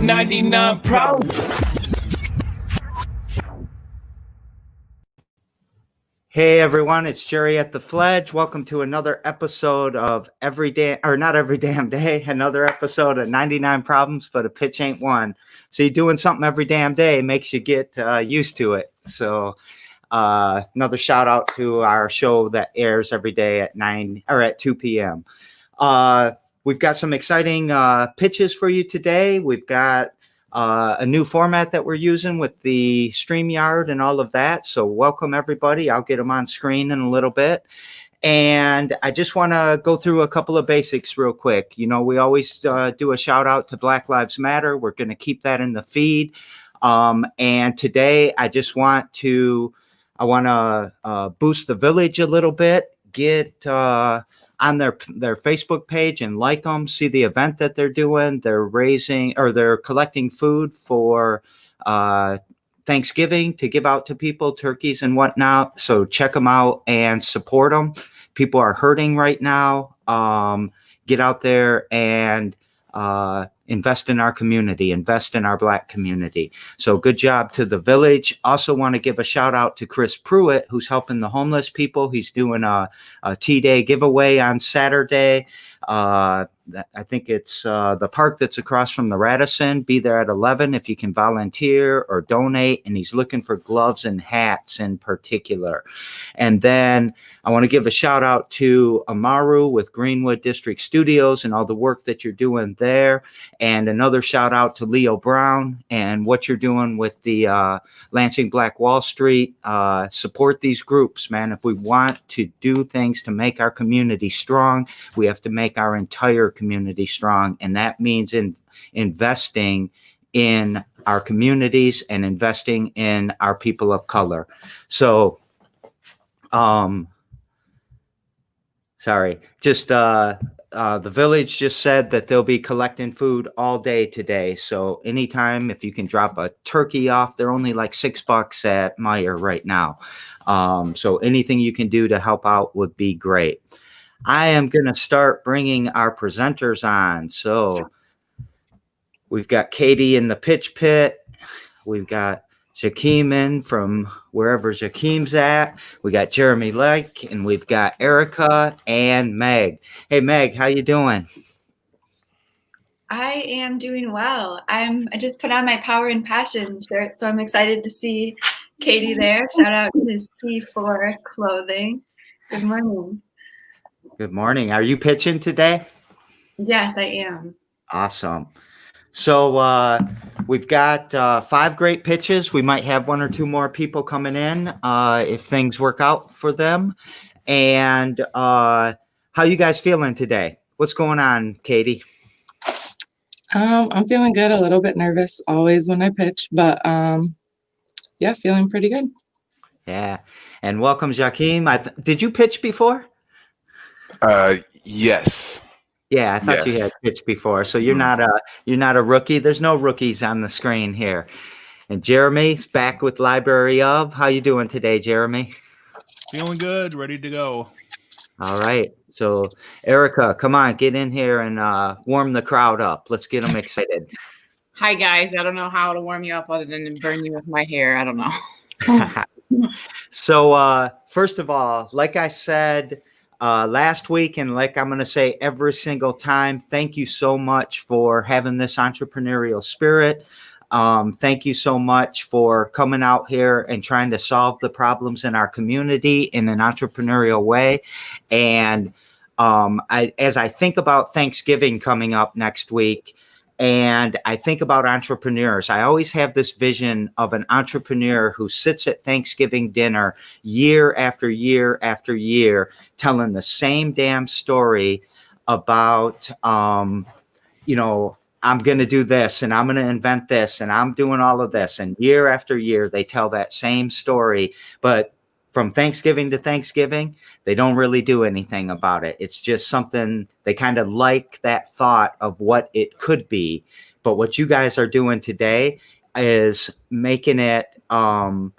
99 problems. Hey everyone, it's Jerry at the Fledge. Welcome to another episode of Not Every Damn Day, another episode of 99 Problems, but a pitch ain't one. See, doing something every damn day makes you get used to it. So another shout out to our show that airs every day at 2 p.m. We've got some exciting pitches for you today. We've got a new format that we're using with the StreamYard and all of that. So welcome everybody. I'll get them on screen in a little bit. And I just want to go through a couple of basics real quick. You know, we always do a shout out to Black Lives Matter. We're going to keep that in the feed. And today I want to boost the village a little bit, get on their Facebook page and like them, see the event that they're doing. They're collecting food for Thanksgiving to give out to people, turkeys and whatnot. So check them out and support them. People are hurting right now. Get out there and invest in our community, invest in our Black community. So good job to the village. Also want to give a shout out to Chris Pruitt, who's helping the homeless people. He's doing a T-Day giveaway on Saturday. I think it's the park that's across from the Radisson. Be there at 11 if you can volunteer or donate. And he's looking for gloves and hats in particular. And then I want to give a shout out to Amaru with Greenwood District Studios and all the work that you're doing there. And another shout out to Leo Brown and what you're doing with the Lansing Black Wall Street. Support these groups, man. If we want to do things to make our community strong, we have to make our entire community strong. And that means investing in our communities and investing in our people of color. So, the village just said that they'll be collecting food all day today. So anytime, if you can drop a turkey off, they're only like $6 at Meyer right now. So anything you can do to help out would be great. I am going to start bringing our presenters on. So we've got Katie in the pitch pit. We've got Jakeem in from wherever Jakeem's at. We got Jeremy Lake, and we've got Erica and Meg. Hey, Meg, how you doing? I am doing well. I just put on my Power and Passion shirt, so I'm excited to see Katie there. Shout out to his C4 clothing. Good morning. Good morning. Are you pitching today? Yes, I am. Awesome. So we've got 5 great pitches. We might have 1 or 2 more people coming in if things work out for them. And how you guys feeling today? What's going on, Katie? I'm feeling good, a little bit nervous always when I pitch, but yeah, feeling pretty good. Yeah. And welcome, Jakeem. Did you pitch before? Yes. Yeah, I thought you had pitched before. So you're not a rookie. There's no rookies on the screen here. And Jeremy's back with Library of. How you doing today, Jeremy? Feeling good, ready to go. All right. So Erica, come on, get in here and warm the crowd up. Let's get them excited. Hi guys. I don't know how to warm you up other than to burn you with my hair. I don't know. So first of all, like I said last week, and like I'm going to say every single time, thank you so much for having this entrepreneurial spirit. Thank you so much for coming out here and trying to solve the problems in our community in an entrepreneurial way. And as I think about Thanksgiving coming up next week, and I think about entrepreneurs, I always have this vision of an entrepreneur who sits at Thanksgiving dinner year after year after year, telling the same damn story about, I'm going to do this and I'm going to invent this and I'm doing all of this. And year after year, they tell that same story. But from Thanksgiving to Thanksgiving, they don't really do anything about it. It's just something they kind of like that thought of what it could be. But what you guys are doing today is making it happen,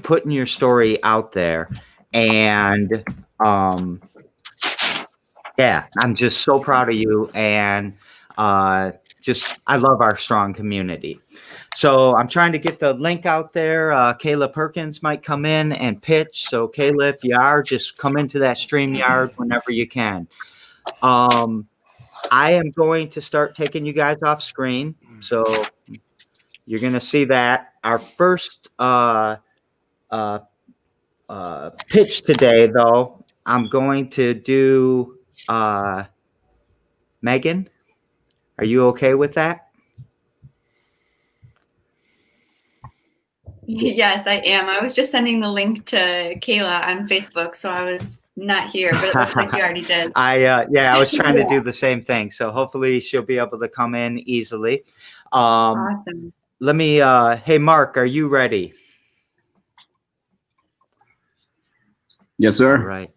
putting your story out there. And yeah, I'm just so proud of you. And I love our strong community. So I'm trying to get the link out there. Kayla Perkins might come in and pitch. So Kayla, if you are, just come into that StreamYard whenever you can. I am going to start taking you guys off screen. So you're going to see that. Our first pitch today, though, I'm going to do Megan. Are you okay with that? Yes, I am. I was just sending the link to Kayla on Facebook, so I was not here, but it looks like you already did. I was trying to do the same thing. So hopefully she'll be able to come in easily. Awesome. Let me, hey, Mark, are you ready? Yes, All sir. right.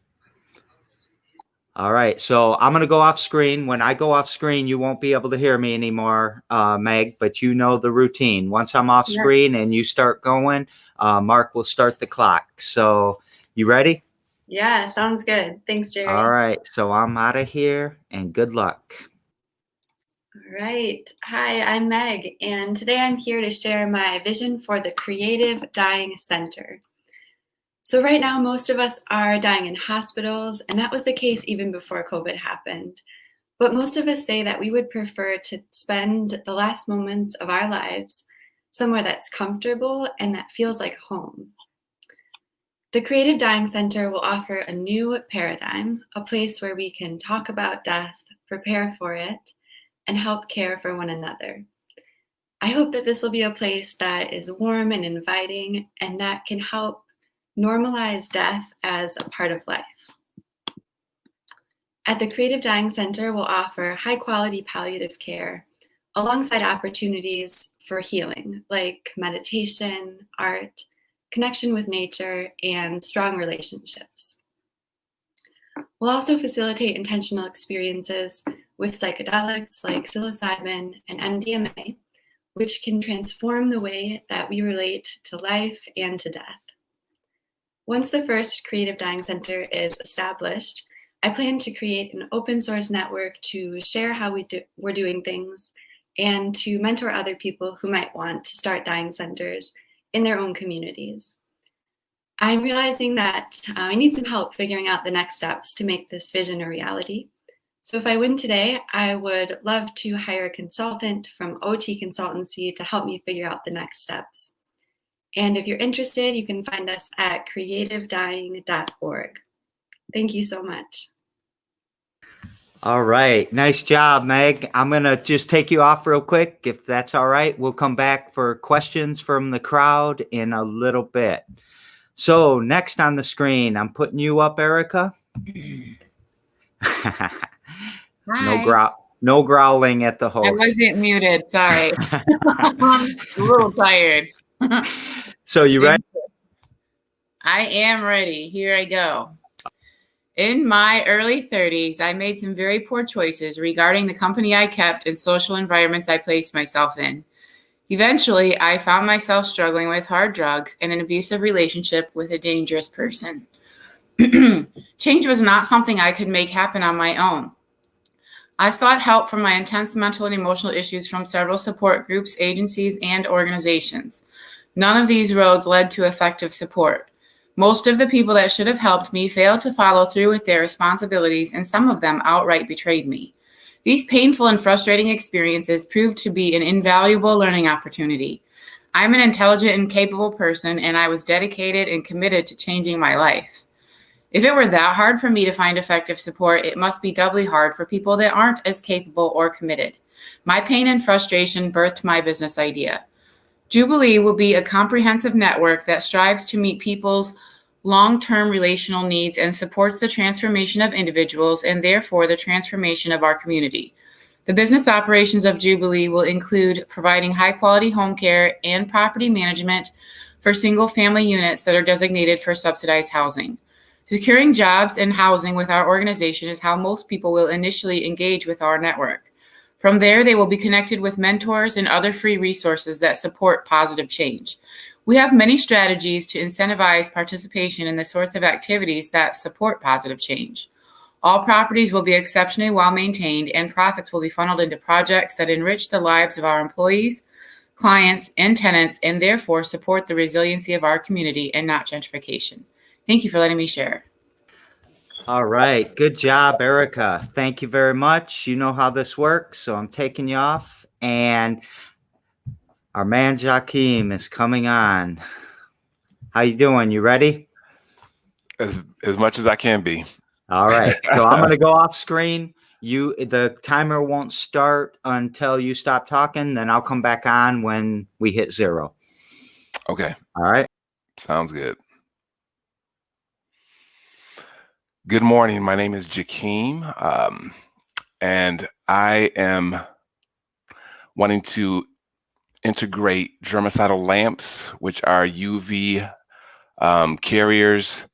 All right. So I'm going to go off screen. When I go off screen, you won't be able to hear me anymore, Meg, but you know the routine. Once I'm off Yeah. screen and you start going, Mark will start the clock. So you ready? Yeah, sounds good. Thanks, Jerry. All right. So I'm out of here and good luck. All right. Hi, I'm Meg, and today I'm here to share my vision for the Creative Dying Center. So right now, most of us are dying in hospitals, and that was the case even before COVID happened. But most of us say that we would prefer to spend the last moments of our lives somewhere that's comfortable and that feels like home. The Creative Dying Center will offer a new paradigm, a place where we can talk about death, prepare for it, and help care for one another. I hope that this will be a place that is warm and inviting and that can help normalize death as a part of life. At the Creative Dying Center, we'll offer high-quality palliative care alongside opportunities for healing, like meditation, art, connection with nature, and strong relationships. We'll also facilitate intentional experiences with psychedelics like psilocybin and MDMA, which can transform the way that we relate to life and to death. Once the first Creative Dying Center is established, I plan to create an open source network to share how we're doing things and to mentor other people who might want to start dying centers in their own communities. I'm realizing that I need some help figuring out the next steps to make this vision a reality. So if I win today, I would love to hire a consultant from OT Consultancy to help me figure out the next steps. And if you're interested, you can find us at creativedying.org. Thank you so much. All right. Nice job, Meg. I'm going to just take you off real quick. If that's all right, we'll come back for questions from the crowd in a little bit. So next on the screen, I'm putting you up, Erica. No growling at the host. I wasn't muted. Sorry. I'm a little tired. So you ready? I am ready. Here I go. In my early 30s, I made some very poor choices regarding the company I kept and social environments I placed myself in. Eventually, I found myself struggling with hard drugs and an abusive relationship with a dangerous person. Change was not something I could make happen on my own. I sought help from my intense mental and emotional issues from several support groups, agencies, and organizations. None of these roads led to effective support. Most of the people that should have helped me failed to follow through with their responsibilities, and some of them outright betrayed me. These painful and frustrating experiences proved to be an invaluable learning opportunity. I'm an intelligent and capable person, and I was dedicated and committed to changing my life. If it were that hard for me to find effective support, it must be doubly hard for people that aren't as capable or committed. My pain and frustration birthed my business idea. Jubilee will be a comprehensive network that strives to meet people's long-term relational needs and supports the transformation of individuals and therefore the transformation of our community. The business operations of Jubilee will include providing high-quality home care and property management for single-family units that are designated for subsidized housing. Securing jobs and housing with our organization is how most people will initially engage with our network. From there, they will be connected with mentors and other free resources that support positive change. We have many strategies to incentivize participation in the sorts of activities that support positive change. All properties will be exceptionally well maintained, and profits will be funneled into projects that enrich the lives of our employees, clients, and tenants, and therefore support the resiliency of our community and not gentrification. Thank you for letting me share. All right. Good job, Erica. Thank you very much. You know how this works, so I'm taking you off. And our man Jakeem is coming on. How you doing? You ready? As much as I can be. All right. So I'm going to go off screen. The timer won't start until you stop talking. Then I'll come back on when we hit 0. Okay. All right. Sounds good. Good morning. My name is Jakeem, and I am wanting to integrate germicidal lamps, which are UV carriers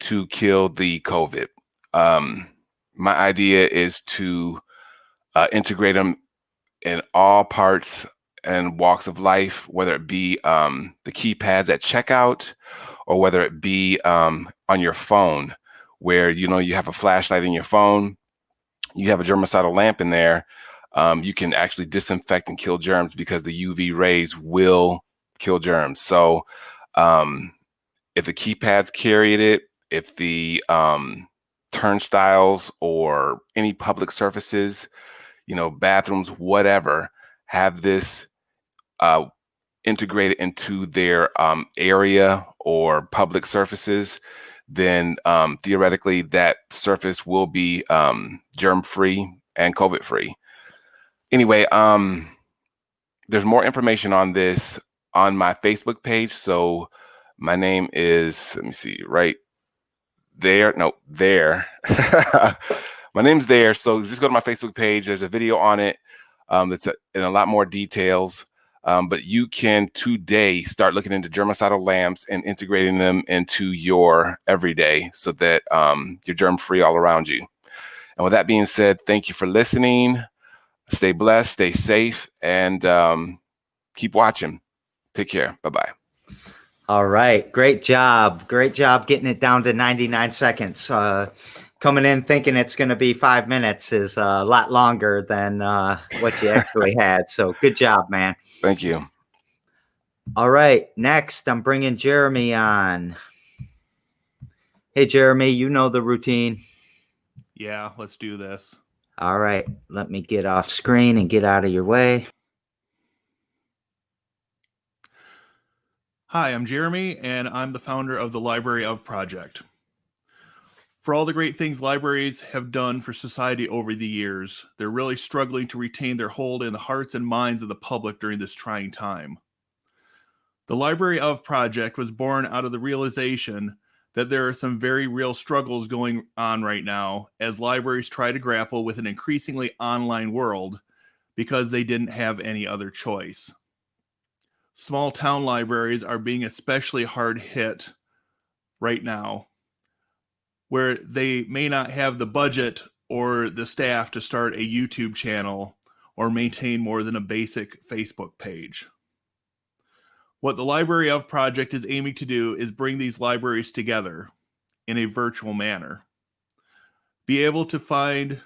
to kill the COVID. My idea is to integrate them in all parts and walks of life, whether it be the keypads at checkout or whether it be on your phone, where you have a flashlight in your phone, you have a germicidal lamp in there, you can actually disinfect and kill germs because the UV rays will kill germs. So if the keypads carried it, if the turnstiles or any public surfaces, bathrooms, whatever, have this integrated into their area or public surfaces, then theoretically that surface will be germ-free and COVID-free. Anyway, there's more information on this on my Facebook page. So my name is, let me see, right there. No, there. My name's there. So just go to my Facebook page. There's a video on it that's in a lot more details. But you can today start looking into germicidal lamps and integrating them into your everyday so that you're germ-free all around you. And with that being said, thank you for listening. Stay blessed, stay safe, and keep watching. Take care. Bye-bye. All right. Great job. Great job getting it down to 99 seconds. Coming in thinking it's going to be 5 minutes is a lot longer than what you actually had. So good job, man. Thank you. All right. Next, I'm bringing Jeremy on. Hey, Jeremy, you know the routine. Yeah, let's do this. All right. Let me get off screen and get out of your way. Hi, I'm Jeremy, and I'm the founder of the Library of Project. For all the great things libraries have done for society over the years, they're really struggling to retain their hold in the hearts and minds of the public during this trying time. The Library of Project was born out of the realization that there are some very real struggles going on right now as libraries try to grapple with an increasingly online world because they didn't have any other choice. Small town libraries are being especially hard hit right now, where they may not have the budget or the staff to start a YouTube channel or maintain more than a basic Facebook page. What the Library of Project is aiming to do is bring these libraries together in a virtual manner. Be able to find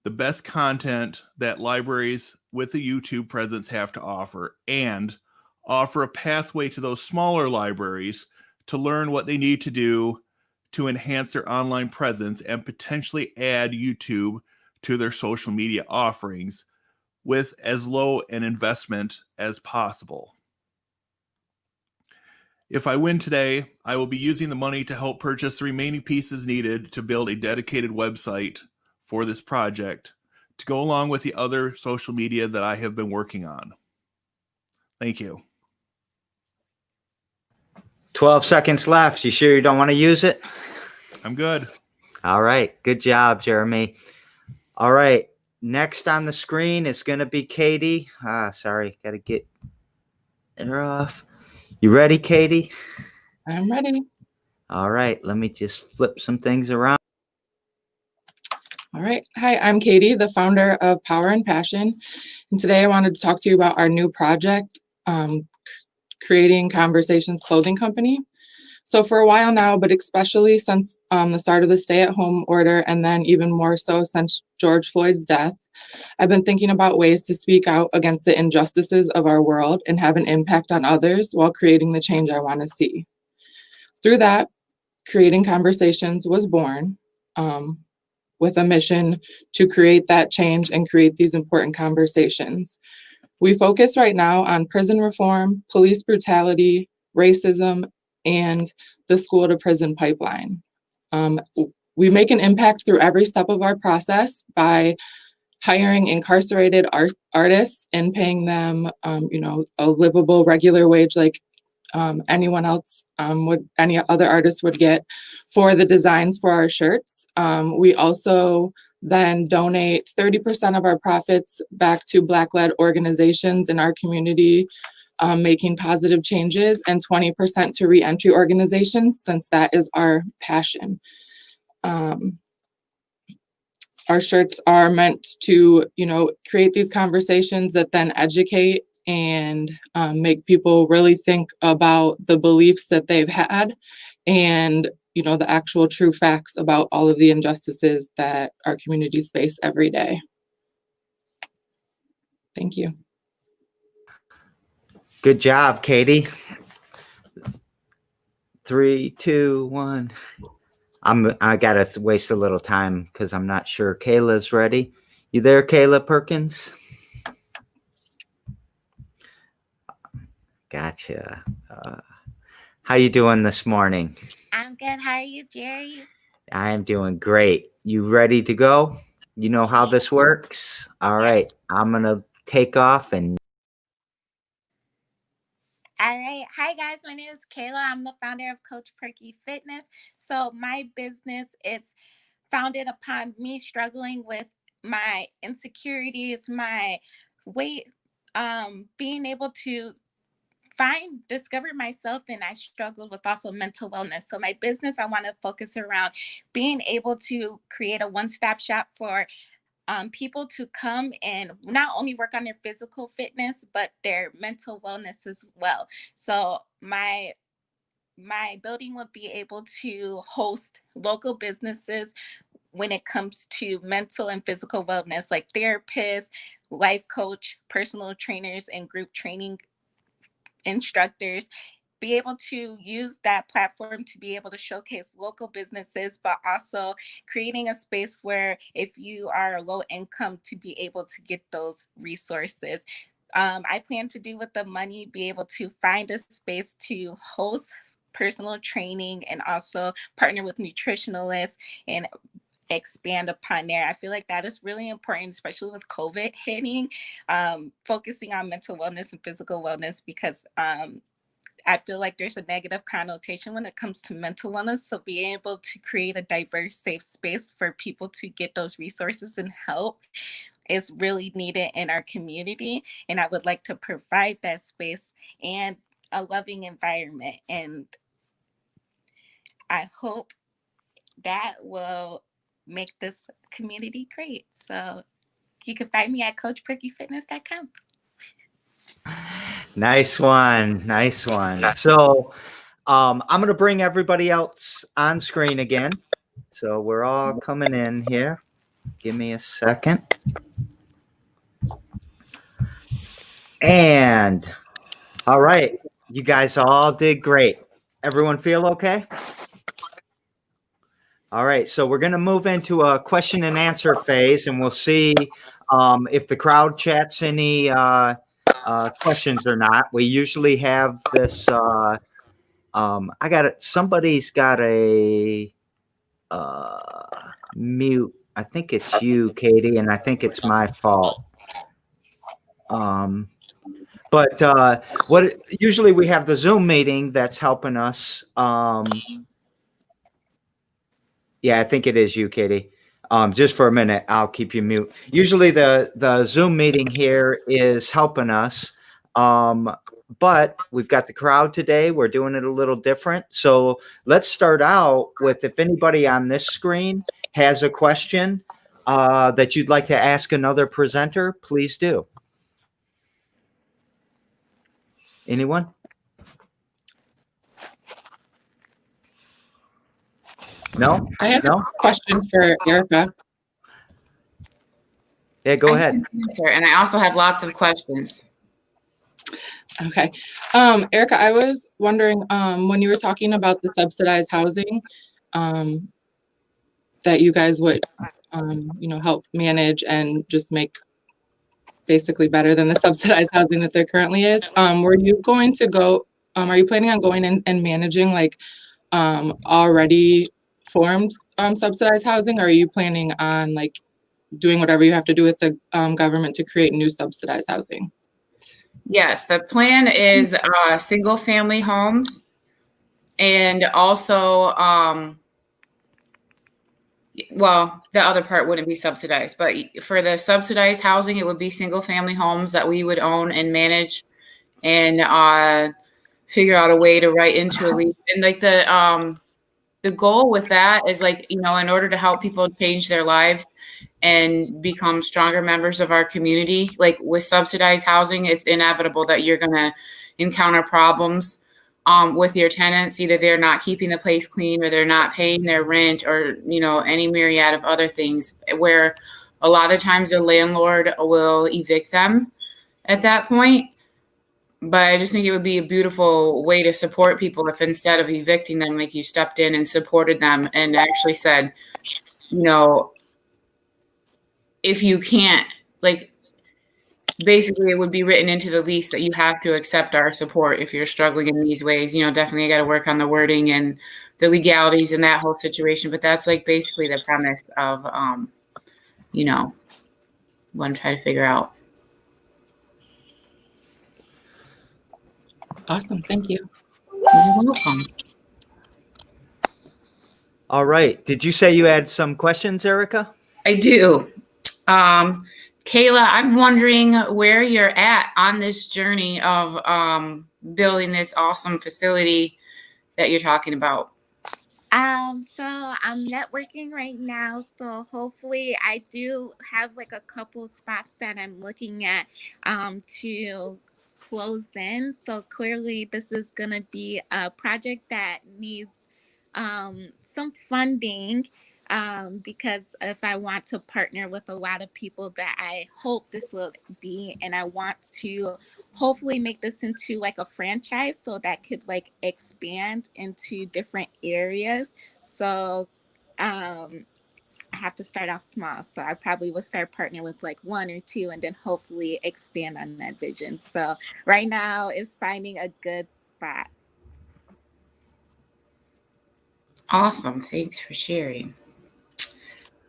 the best content that libraries with a YouTube presence have to offer, and offer a pathway to those smaller libraries to learn what they need to do to enhance their online presence and potentially add YouTube to their social media offerings with as low an investment as possible. If I win today, I will be using the money to help purchase the remaining pieces needed to build a dedicated website for this project to go along with the other social media that I have been working on. Thank you. 12 seconds left. You sure you don't want to use it? I'm good. All right. Good job, Jeremy. All right. Next on the screen is going to be Katie. Sorry. Got to get her off. You ready, Katie? I'm ready. All right. Let me just flip some things around. All right. Hi, I'm Katie, the founder of Power and Passion. And today I wanted to talk to you about our new project, Creating Conversations Clothing Company. So for a while now, but especially since the start of the stay-at-home order, and then even more so since George Floyd's death, I've been thinking about ways to speak out against the injustices of our world and have an impact on others while creating the change I want to see. Through that, Creating Conversations was born, with a mission to create that change and create these important conversations. We focus right now on prison reform, police brutality, racism, and the school to prison pipeline. We make an impact through every step of our process by hiring incarcerated artists and paying them, a livable regular wage like anyone else any other artist would get for the designs for our shirts. We also then donate 30% of our profits back to Black-led organizations in our community, making positive changes, and 20% to re-entry organizations, since that is our passion. Our shirts are meant to, create these conversations that then educate and make people really think about the beliefs that they've had and, the actual true facts about all of the injustices that our communities face every day. Thank you. Good job, Katie. 3, 2, 1. I gotta waste a little time because I'm not sure Kayla's ready. You there, Kayla Perkins? Gotcha. How you doing this morning? I'm good. How are you, Jerry? I am doing great. You ready to go? You know how this works? All right. I'm gonna take off and. All right. Hi, guys. My name is Kayla. I'm the founder of Coach Perky Fitness. So my business is founded upon me struggling with my insecurities, my weight, being able to discover myself, and I struggled with also mental wellness. So my business, I want to focus around being able to create a one-stop shop for people to come and not only work on their physical fitness, but their mental wellness as well. So my building would be able to host local businesses when it comes to mental and physical wellness, like therapists, life coach, personal trainers, and group training instructors, be able to use that platform to be able to showcase local businesses, but also creating a space where if you are low income to be able to get those resources. I plan to do with the money, be able to find a space to host personal training and also partner with nutritionalists and expand upon there. I feel like that is really important, especially with COVID hitting, focusing on mental wellness and physical wellness, because I feel like there's a negative connotation when it comes to mental wellness. So being able to create a diverse, safe space for people to get those resources and help is really needed in our community. And I would like to provide that space and a loving environment. And I hope that will make this community great. So you can find me at coachperkyfitness.com. Nice one. Nice one. So I'm going to bring everybody else on screen again. So we're all coming in here. Give me a second. And all right. You guys all did great. Everyone feel okay? All right. So we're going to move into a question and answer phase, and we'll see if the crowd chats any questions or not. We usually have this. I got it. Somebody's got a mute. I think it's you, Katie, and I think it's my fault. But what usually we have the Zoom meeting that's helping us. Yeah, I think it is you, Katie. Just for a minute, I'll keep you mute. Usually the Zoom meeting here is helping us. But we've got the crowd today. We're doing it a little different. So let's start out with, if anybody on this screen has a question that you'd like to ask another presenter, please do. Anyone? No? I had No? a question for Erica. Yeah, go I ahead. can answer, and I also have lots of questions. Okay. Erica, I was wondering, when you were talking about the subsidized housing, that you guys would, help manage and just make basically better than the subsidized housing that there currently is. Were you going to go, are you planning on going in and managing like already formed subsidized housing? Or are you planning on like doing whatever you have to do with the government to create new subsidized housing? Yes, the plan is single family homes, and also well, the other part wouldn't be subsidized, but for the subsidized housing, it would be single family homes that we would own and manage, and figure out a way to write into a lease. And like the goal with that is like, in order to help people change their lives and become stronger members of our community, like with subsidized housing, it's inevitable that you're going to encounter problems with your tenants. Either they're not keeping the place clean, or they're not paying their rent, or any myriad of other things, where a lot of times the landlord will evict them at that point. But I just think it would be a beautiful way to support people if, instead of evicting them, like, you stepped in and supported them and actually said, if you can't, like, basically it would be written into the lease that you have to accept our support if you're struggling in these ways. Definitely I got to work on the wording and the legalities in that whole situation. But that's like basically the premise of, what I'm trying to figure out. Awesome. Thank you. You're welcome. All right. Did you say you had some questions, Erica? I do. Kayla, I'm wondering where you're at on this journey of building this awesome facility that you're talking about. So I'm networking right now. So hopefully I do have like a couple spots that I'm looking at to close in. So clearly this is gonna be a project that needs some funding. Because if I want to partner with a lot of people that I hope this will be, and I want to hopefully make this into like a franchise so that could like expand into different areas. So I have to start off small. So I probably will start partnering with like one or two and then hopefully expand on that vision. So right now is finding a good spot. Awesome. Thanks for sharing.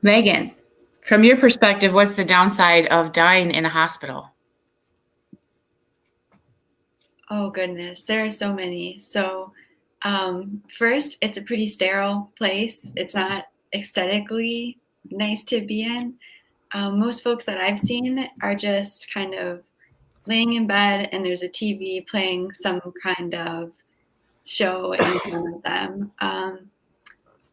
Megan, from your perspective, what's the downside of dying in a hospital? Oh goodness, there are so many. So first, it's a pretty sterile place. It's not aesthetically nice to be in. Most folks that I've seen are just kind of laying in bed and there's a TV playing some kind of show in front of them.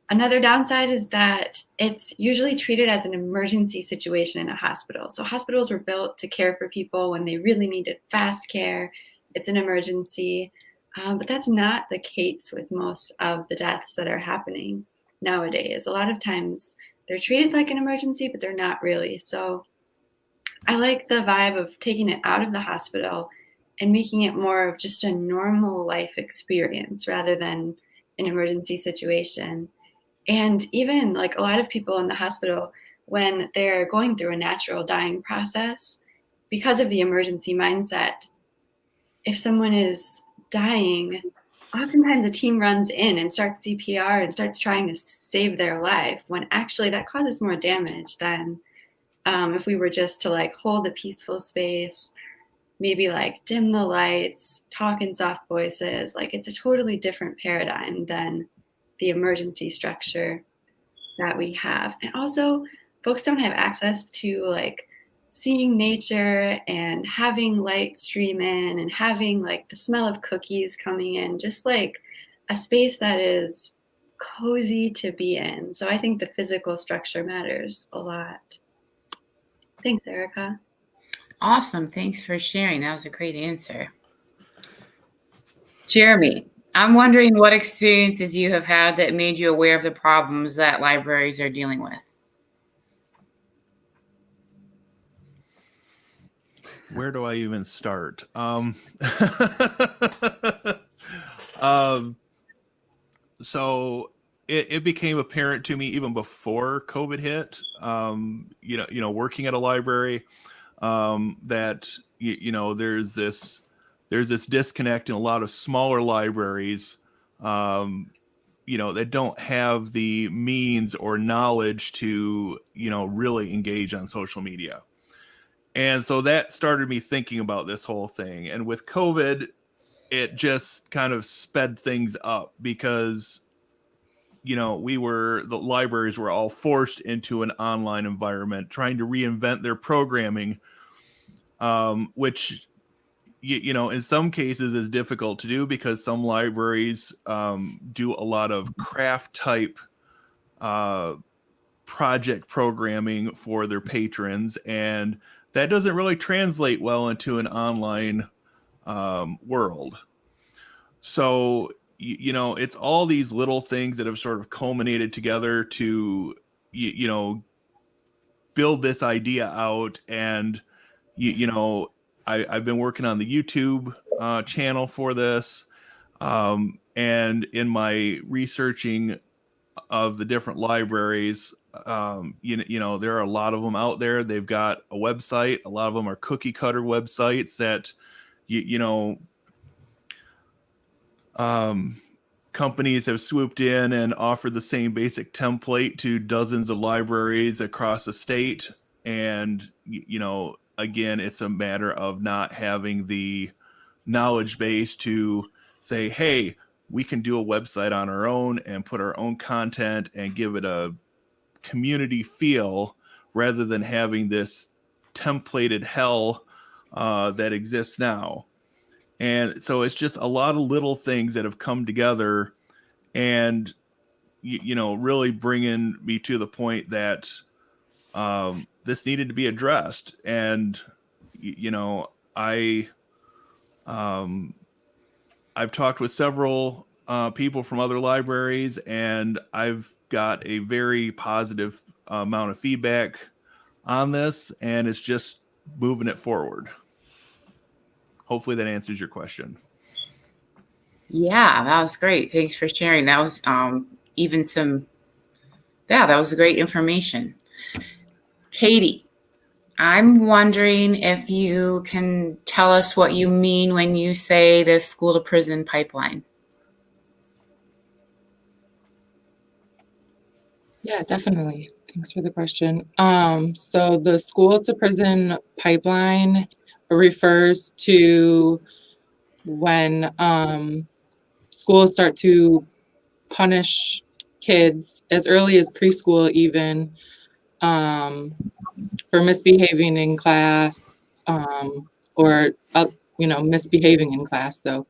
Another downside is that it's usually treated as an emergency situation in a hospital. So hospitals were built to care for people when they really needed fast care. It's an emergency, but that's not the case with most of the deaths that are happening nowadays. A lot of times they're treated like an emergency, but they're not really. So I like the vibe of taking it out of the hospital and making it more of just a normal life experience rather than an emergency situation. And even like a lot of people in the hospital, when they're going through a natural dying process, because of the emergency mindset, if someone is dying, oftentimes a team runs in and starts CPR and starts trying to save their life, when actually that causes more damage than if we were just to like hold a peaceful space, maybe like dim the lights, talk in soft voices. Like it's a totally different paradigm than the emergency structure that we have. And also folks don't have access to like seeing nature and having light stream in and having like the smell of cookies coming in, just like a space that is cozy to be in. So I think the physical structure matters a lot. Thanks, Erica. Awesome. Thanks for sharing. That was a great answer. Jeremy, I'm wondering what experiences you have had that made you aware of the problems that libraries are dealing with. Where do I even start? So it became apparent to me even before COVID hit. Working at a library, that there's this disconnect in a lot of smaller libraries, that don't have the means or knowledge to really engage on social media. And so that started me thinking about this whole thing. And with COVID, it just kind of sped things up because, the libraries were all forced into an online environment, trying to reinvent their programming, which, in some cases is difficult to do because some libraries do a lot of craft type project programming for their patrons, and that doesn't really translate well into an online world. So, it's all these little things that have sort of culminated together to, build this idea out. And, I've been working on the YouTube channel for this. And in my researching of the different libraries, there are a lot of them out there. They've got a website. A lot of them are cookie cutter websites that, companies have swooped in and offered the same basic template to dozens of libraries across the state. And, again, it's a matter of not having the knowledge base to say, hey, we can do a website on our own and put our own content and give it a community feel, rather than having this templated hell that exists now. And so it's just a lot of little things that have come together and, really bringing me to the point that this needed to be addressed. And, I've talked with several people from other libraries, and I've got a very positive amount of feedback on this, and it's just moving it forward. Hopefully that answers your question. Yeah, that was great. Thanks for sharing. That was that was great information. Katie, I'm wondering if you can tell us what you mean when you say the school to prison pipeline. Yeah, definitely. Thanks for the question. So the school to prison pipeline refers to when schools start to punish kids as early as preschool, even for misbehaving in class, or misbehaving in class. So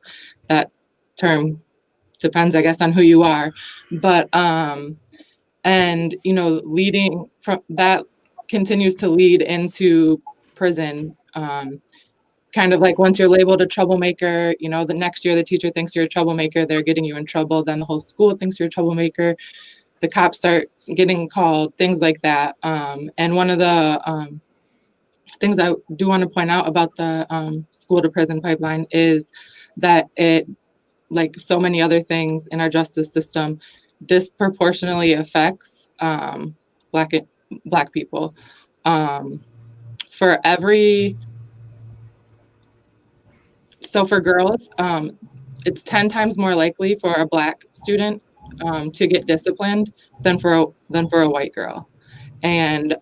that term depends, I guess, on who you are. But and leading from that continues to lead into prison. Kind of like once you're labeled a troublemaker, the next year the teacher thinks you're a troublemaker, they're getting you in trouble, then the whole school thinks you're a troublemaker, the cops start getting called, things like that. And one of the things I do want to point out about the school to prison pipeline is that it, like so many other things in our justice system, disproportionately affects Black people. For girls, it's 10 times more likely for a Black student to get disciplined than for a white girl. And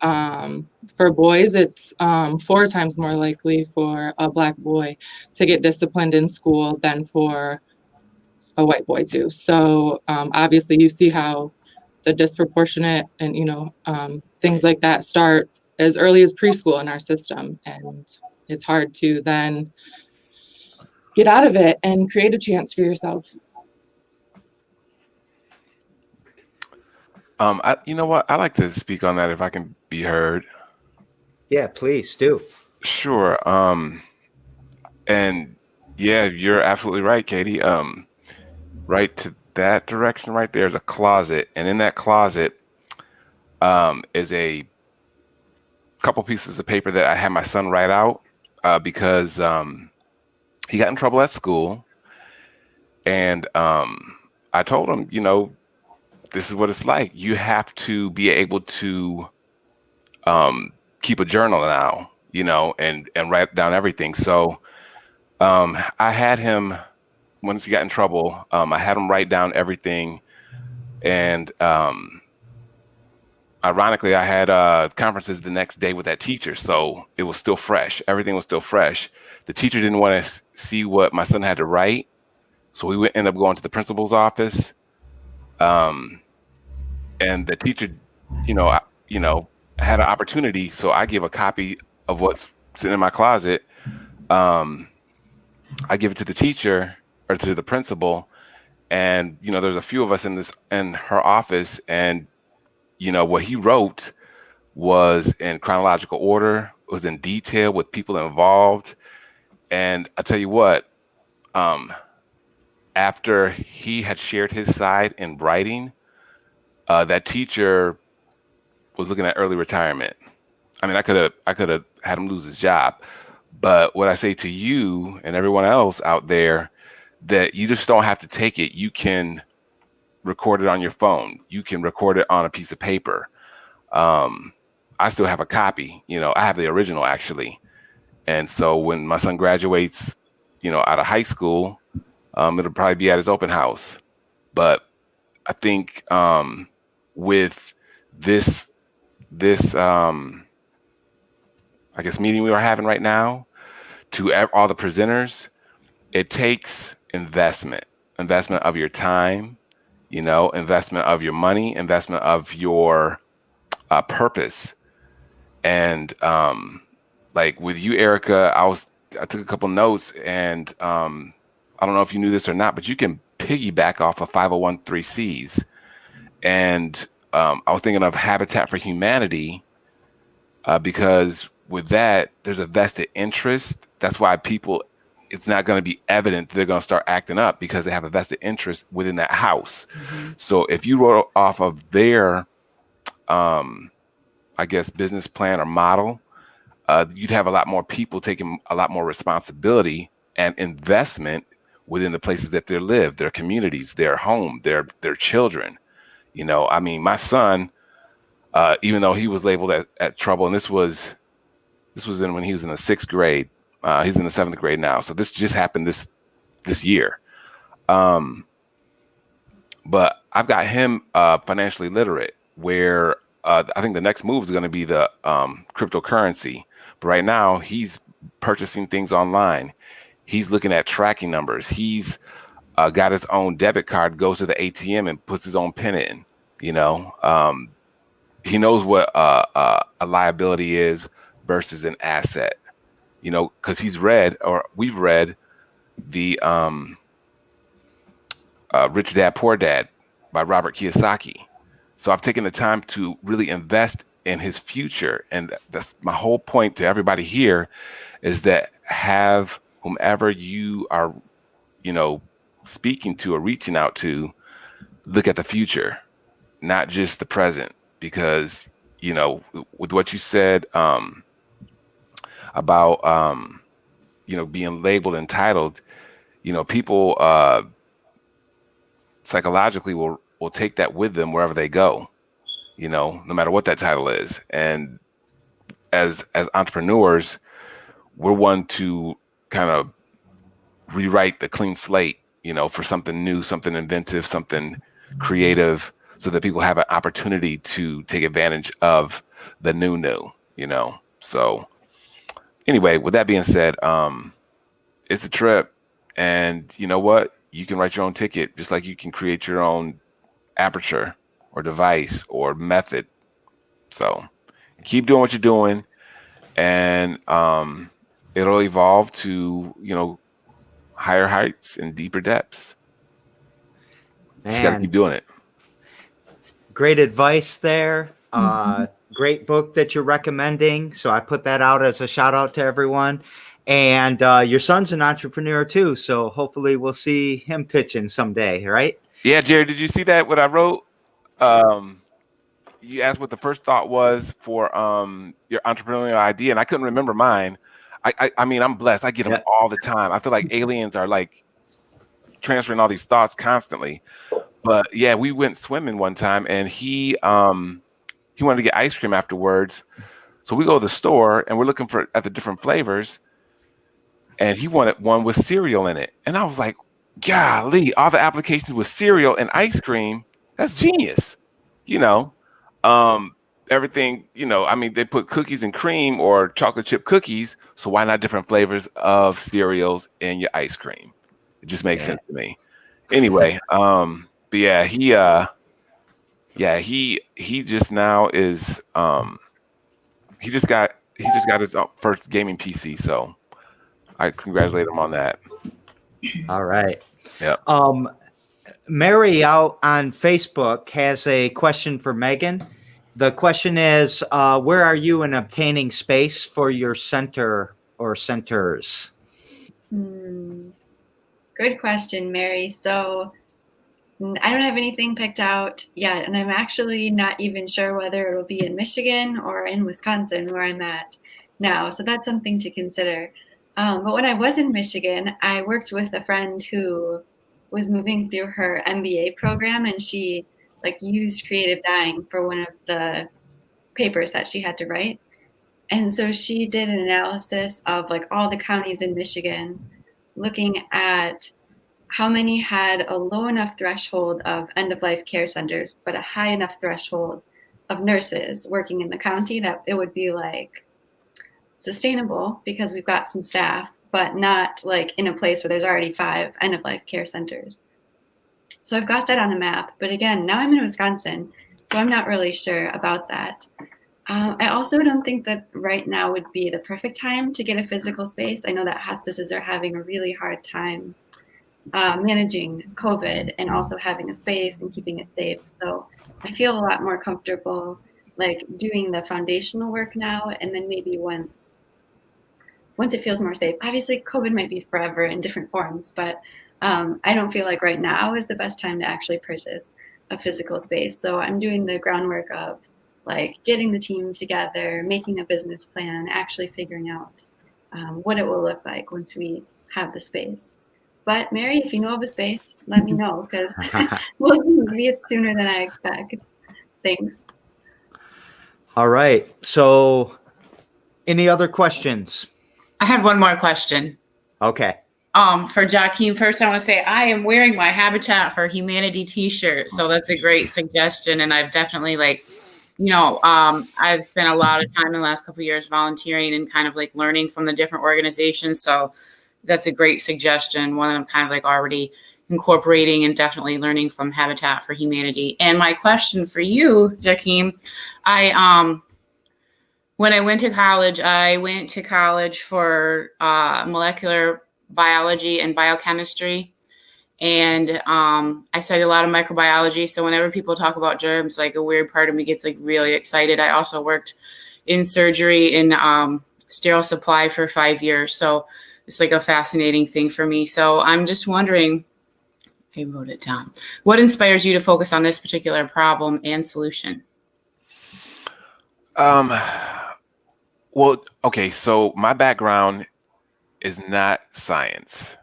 for boys, it's 4 times more likely for a Black boy to get disciplined in school than for a white boy too. So obviously you see how the disproportionate and things like that start as early as preschool in our system, and it's hard to then get out of it and create a chance for yourself. You know what? I like to speak on that if I can be heard. Yeah, please do. Sure. And yeah, you're absolutely right, Katie. right to that direction right there is a closet. And in that closet is a couple pieces of paper that I had my son write out because he got in trouble at school. And I told him, you know, this is what it's like. You have to be able to keep a journal now, you know, and write down everything. So I had him, once he got in trouble, I had him write down everything. And ironically, I had conferences the next day with that teacher. So it was still fresh. Everything was still fresh. The teacher didn't want to see what my son had to write. So we ended up going to the principal's office. And the teacher, had an opportunity. So I give a copy of what's sitting in my closet. I give it to the teacher or to the principal. And, there's a few of us in her office, and, what he wrote was in chronological order, was in detail with people involved. And I tell you what, after he had shared his side in writing, that teacher was looking at early retirement. I mean, I could have had him lose his job. But what I say to you and everyone else out there, that you just don't have to take it. You can record it on your phone. You can record it on a piece of paper. I still have a copy. I have the original actually. And so when my son graduates, out of high school, it'll probably be at his open house. But I think with this I guess meeting we are having right now, to all the presenters, it takes investment of your time, investment of your money, investment of your purpose. And like with you, Erica, I took a couple notes, and I don't know if you knew this or not, but you can piggyback off of 501(c)(3)s. And I was thinking of Habitat for Humanity because with that, there's a vested interest. That's why it's not going to be evident that they're going to start acting up, because they have a vested interest within that house. Mm-hmm. So if you wrote off of their, I guess, business plan or model, you'd have a lot more people taking a lot more responsibility and investment within the places that they live, their communities, their home, their children. I mean, my son, even though he was labeled at trouble, and this was when he was in the 6th grade. He's in the 7th grade now. So this just happened this year. But I've got him financially literate, where I think the next move is going to be the cryptocurrency. But right now he's purchasing things online. He's looking at tracking numbers. He's got his own debit card, goes to the ATM and puts his own PIN in. He knows what a liability is versus an asset. Because we've read the Rich Dad, Poor Dad by Robert Kiyosaki. So I've taken the time to really invest in his future. And that's my whole point to everybody here, is that have whomever you are, speaking to or reaching out to, look at the future, not just the present. Because, with what you said, about being labeled entitled, people psychologically will take that with them wherever they go, no matter what that title is. And as entrepreneurs, we're one to kind of rewrite the clean slate, for something new, something inventive, something creative, so that people have an opportunity to take advantage of the new. So anyway, with that being said, it's a trip, and you know what? You can write your own ticket, just like you can create your own aperture or device or method. So keep doing what you're doing, and it'll evolve to, higher heights and deeper depths. Just got to keep doing it. Great advice there. Great book that you're recommending. So I put that out as a shout out to everyone. And your son's an entrepreneur too, so hopefully we'll see him pitching someday, right? Yeah, Jerry, did you see that? What I wrote? You asked what the first thought was for your entrepreneurial idea, and I couldn't remember mine. I mean, I'm blessed. I get them all the time. I feel like aliens are like transferring all these thoughts constantly. But yeah, we went swimming one time, and he wanted to get ice cream afterwards. So we go to the store, and we're looking at the different flavors, and he wanted one with cereal in it. And I was like, golly, all the applications with cereal and ice cream, that's genius. Everything, I mean, they put cookies and cream or chocolate chip cookies. So why not different flavors of cereals in your ice cream? It just makes sense to me. Anyway, but yeah, he just now is, he just got his first gaming PC. So I congratulate him on that. All right. Yeah. Mary out on Facebook has a question for Megan. The question is, where are you in obtaining space for your center or centers? Good question, Mary. So I don't have anything picked out yet, and I'm actually not even sure whether it'll be in Michigan or in Wisconsin where I'm at now. So that's something to consider. But when I was in Michigan, I worked with a friend who was moving through her MBA program, and she used creative dying for one of the papers that she had to write. And so she did an analysis of all the counties in Michigan, looking at how many had a low enough threshold of end-of-life care centers, but a high enough threshold of nurses working in the county that it would be sustainable because we've got some staff, but not in a place where there's already 5 end-of-life care centers. So I've got that on a map, but again, now I'm in Wisconsin, so I'm not really sure about that. I also don't think that right now would be the perfect time to get a physical space. I know that hospices are having a really hard time managing COVID and also having a space and keeping it safe. So I feel a lot more comfortable doing the foundational work now, and then maybe once it feels more safe. Obviously, COVID might be forever in different forms, but I don't feel like right now is the best time to actually purchase a physical space. So I'm doing the groundwork of getting the team together, making a business plan, actually figuring out what it will look like once we have the space. But Mary, if you know of a space, let me know, because maybe it's sooner than I expect. Thanks. All right. So any other questions? I had one more question. Okay. For Joaquin, first I want to say I am wearing my Habitat for Humanity t-shirt. So that's a great suggestion. And I've definitely I've spent a lot of time in the last couple of years volunteering and kind of learning from the different organizations. So that's a great suggestion. One that I'm kind of already incorporating and definitely learning from Habitat for Humanity. And my question for you, Joaquin, when I went to college for molecular biology and biochemistry. And I studied a lot of microbiology. So whenever people talk about germs, a weird part of me gets really excited. I also worked in surgery in sterile supply for 5 years. So it's a fascinating thing for me. So I'm just wondering, I wrote it down. What inspires you to focus on this particular problem and solution? Well, okay. So my background is not science.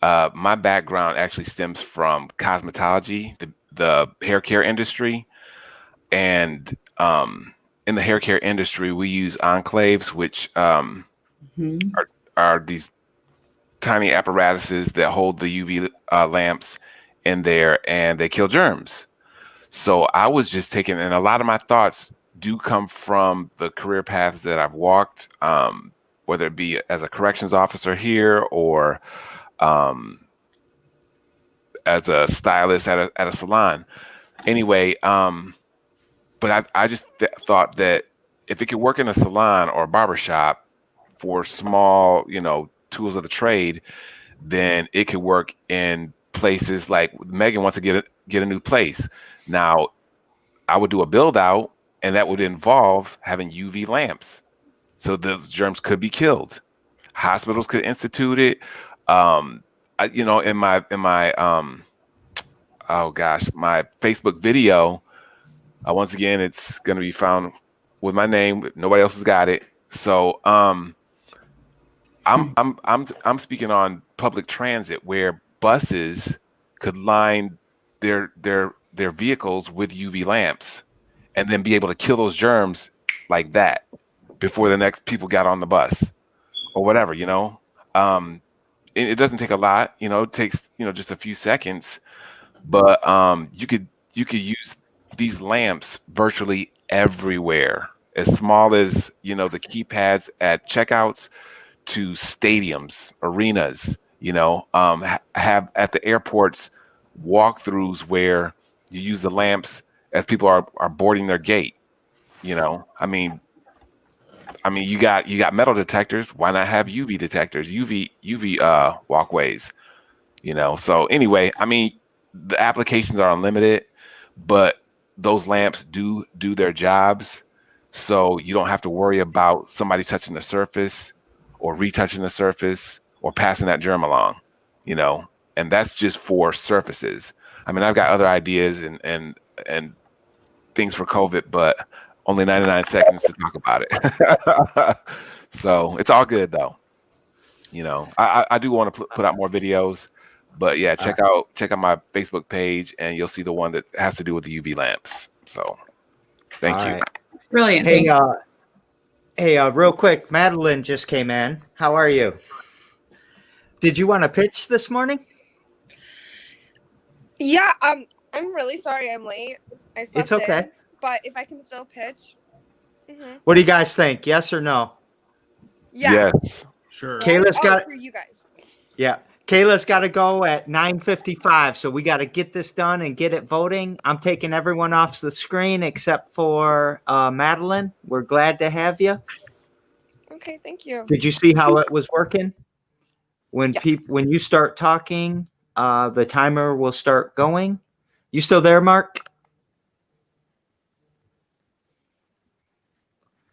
My background actually stems from cosmetology, the hair care industry. And in the hair care industry, we use enclaves, which are these tiny apparatuses that hold the UV lamps in there, and they kill germs. So I was just taking, and a lot of my thoughts do come from the career paths that I've walked, whether it be as a corrections officer here or as a stylist at a salon. Anyway, but I just thought that if it could work in a salon or a barbershop for small, tools of the trade, then it could work in places like Megan wants to get a new place. Now, I would do a build out, and that would involve having UV lamps, so those germs could be killed. Hospitals could institute it. You know, in my oh gosh, my Facebook video. Once again, it's going to be found with my name. Nobody else has got it. So I'm speaking on public transit where buses could line their vehicles with UV lamps and then be able to kill those germs like that before the next people got on the bus or whatever, you know. It doesn't take a lot, you know, it takes, you know, just a few seconds, but you could use these lamps virtually everywhere, as small as, you know, the keypads at checkouts to stadiums, arenas, you know, have at the airports walkthroughs where you use the lamps as people are boarding their gate. You know, I mean, you got metal detectors. Why not have UV detectors, UV walkways? You know. So anyway, I mean, the applications are unlimited, but those lamps do their jobs, so you don't have to worry about somebody touching the surface or retouching the surface or passing that germ along. You know, and that's just for surfaces. I mean, I've got other ideas and things for COVID, but only 99 seconds to talk about it. So it's all good though. You know, I do want to put out more videos, but yeah, check out my Facebook page and you'll see the one that has to do with the UV lamps. So thank All you. right. Brilliant. Hey, Thanks. real quick, Madeline just came in. How are you? Did you want to pitch this morning? Yeah, I'm really sorry I'm late. I slept It's okay. in, but if I can still pitch. Mm-hmm. What do you guys think? Yes or no? Yeah. Yes. Sure. Kayla's got for you guys. Yeah. Kayla's got to go at 9:55, so we got to get this done and get it voting. I'm taking everyone off the screen except for Madeline. We're glad to have you. Okay, thank you. Did you see how it was working? When Yes. when you start talking, the timer will start going. You still there, Mark?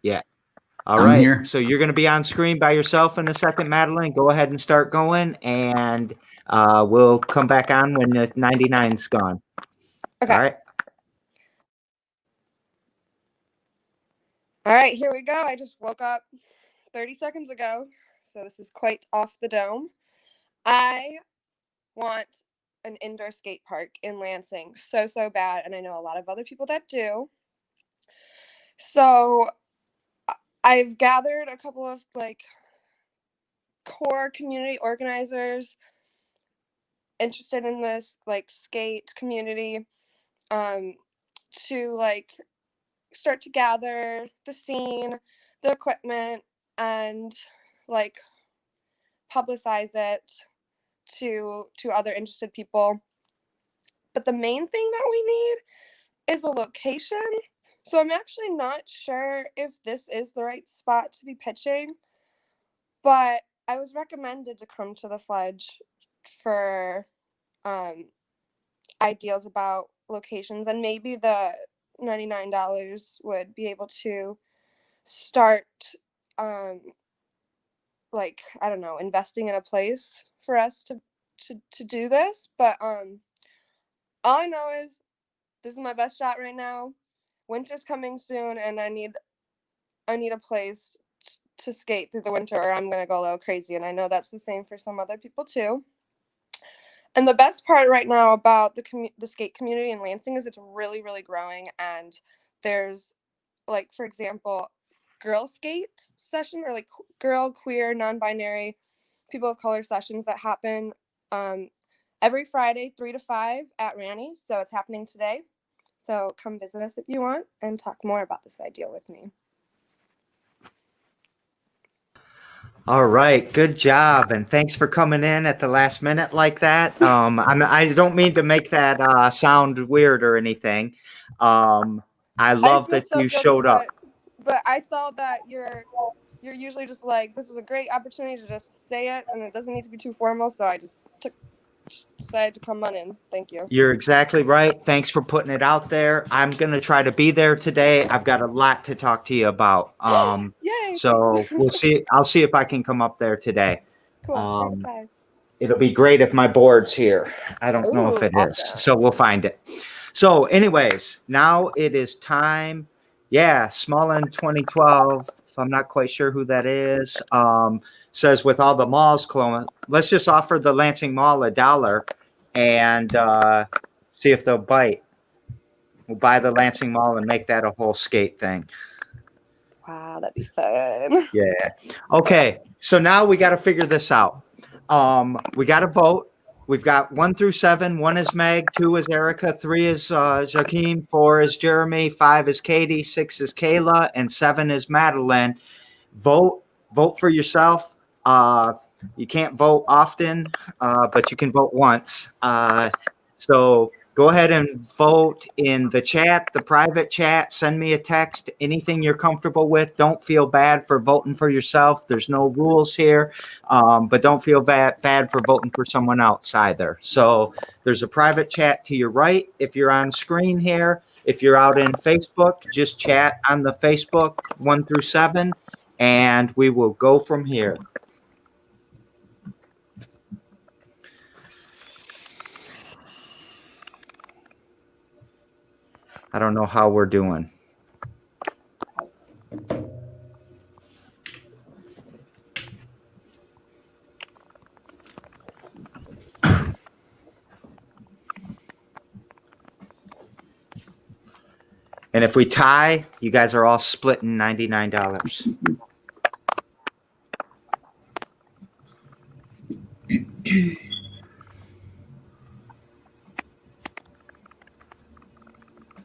Yeah. All I'm right. here. So you're going to be on screen by yourself in a second, Madeline. Go ahead and start going, and we'll come back on when the 99's gone. Okay. All right. All right, here we go. I just woke up 30 seconds ago, so this is quite off the dome. I want an indoor skate park in Lansing so bad, and I know a lot of other people that do. So I've gathered a couple of like core community organizers interested in this like skate community to like start to gather the scene, the equipment, and like publicize it to other interested people. But the main thing that we need is a location. So I'm actually not sure if this is the right spot to be pitching, but I was recommended to come to the Fledge for ideas about locations, and maybe the $99 would be able to start like, I don't know, investing in a place for us to do this. But all I know is this is my best shot right now. Winter's coming soon, and I need a place to skate through the winter, or I'm gonna go a little crazy. And I know that's the same for some other people too. And the best part right now about the skate community in Lansing is it's really growing, and there's like, for example, girl skate session, or like girl, queer, non-binary, people of color sessions that happen every Friday 3 to 5 at Ranny's. So it's happening today. So come visit us if you want and talk more about this idea with me. All right, good job, and thanks for coming in at the last minute like that. I don't mean to make that sound weird or anything. I love that so you guilty, showed up. But I saw that you're usually just like, this is a great opportunity to just say it, and it doesn't need to be too formal. So I just took decided to come on in. Thank you. You're exactly right. Thanks for putting it out there. I'm going to try to be there today. I've got a lot to talk to you about. Yay! So thanks. we'll see. I'll see if I can come up there today. Cool. um, It'll be great if my board's here. I don't know if Ooh, it is. awesome. So we'll find it. So anyways, now it is time. Yeah, Smallin 2012. I'm not quite sure who that is. Says with all the malls closing, let's just offer the Lansing Mall $1 and see if they'll bite. We'll buy the Lansing Mall and make that a whole skate thing. Wow, that'd be fun. Yeah. Okay. So now we got to figure this out. We got to vote. We've got 1 through 7. 1 is Meg, 2 is Erica, 3 is Joaquin, 4 is Jeremy, 5 is Katie, 6 is Kayla, and 7 is Madeline. Vote for yourself. You can't vote often, but you can vote once. So go ahead and vote in the chat, the private chat. Send me a text, anything you're comfortable with. Don't feel bad for voting for yourself. There's no rules here, but don't feel bad for voting for someone else either. So there's a private chat to your right if you're on screen here. If you're out in Facebook, just chat on the Facebook 1 through 7, and we will go from here. I don't know how we're doing. And if we tie, you guys are all splitting $99.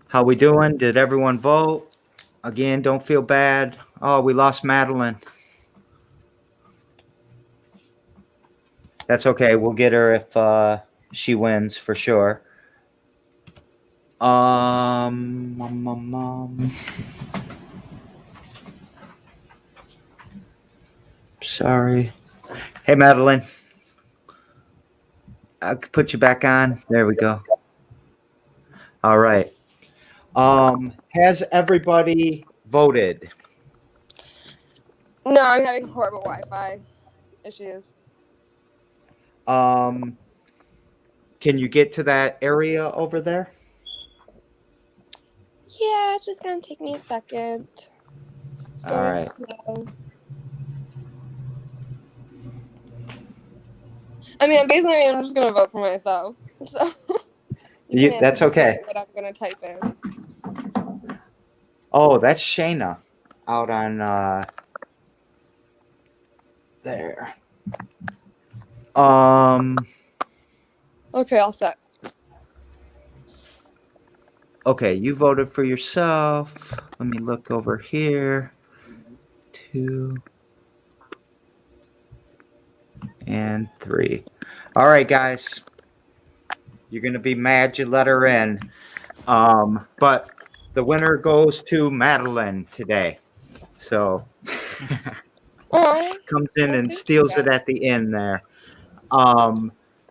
How we doing? Did everyone vote? Again, don't feel bad. Oh, we lost Madeline. That's okay. We'll get her if she wins for sure. Sorry. Hey, Madeline. I could put you back on. There we go. All right. Has everybody voted? No, I'm having horrible Wi-Fi issues. Can you get to that area over there? Yeah, it's just gonna take me a second. It's All going right. slow. I mean, I'm just gonna vote for myself. So That's okay. what I'm gonna type in. Oh, that's Shayna out on there. Okay, all set. Okay, you voted for yourself. Let me look over here. 2 and 3. All right, guys. You're gonna be mad you let her in. But the winner goes to Madeline today. So comes in and steals it at the end there.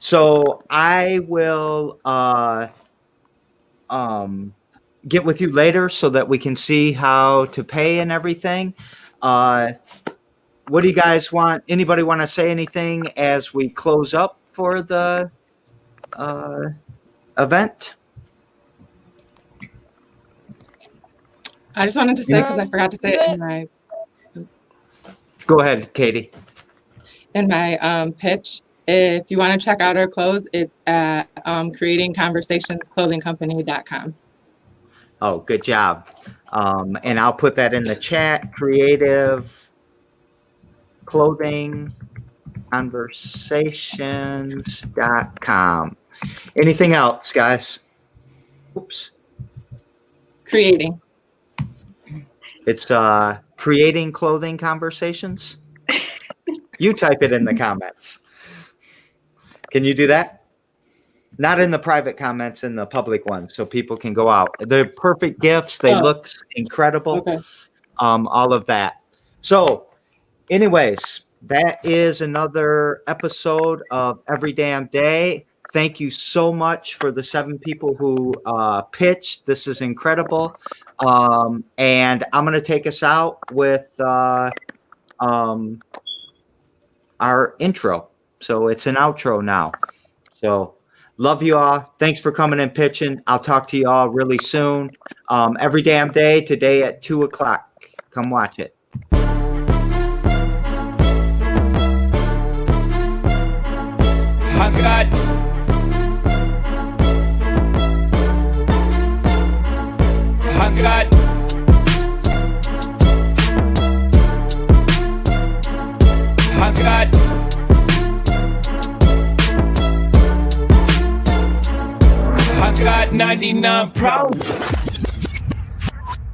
So I will get with you later so that we can see how to pay and everything. What do you guys want? Anybody want to say anything as we close up for the event? I just wanted to say, because I forgot to say it in my Go ahead, Katie. pitch. If you want to check out our clothes, it's at creatingconversationsclothingcompany.com. Oh, good job. And I'll put that in the chat. Creative Clothing Conversations.com. Anything else, guys? Oops. Creating. It's Creating Clothing Conversations. You type it in the comments. Can you do that? Not in the private comments, in the public ones, so people can go out. They're perfect gifts. They look incredible. Okay. All of that. So, anyways, that is another episode of Every Damn Day. Thank you so much for the 7 people who pitched. This is incredible. And I'm going to take us out with our intro. So it's an outro now. So love you all. Thanks for coming and pitching. I'll talk to you all really soon. Every damn day, today at 2:00. Come watch it. I've got I've got I've got I've got 99 problems.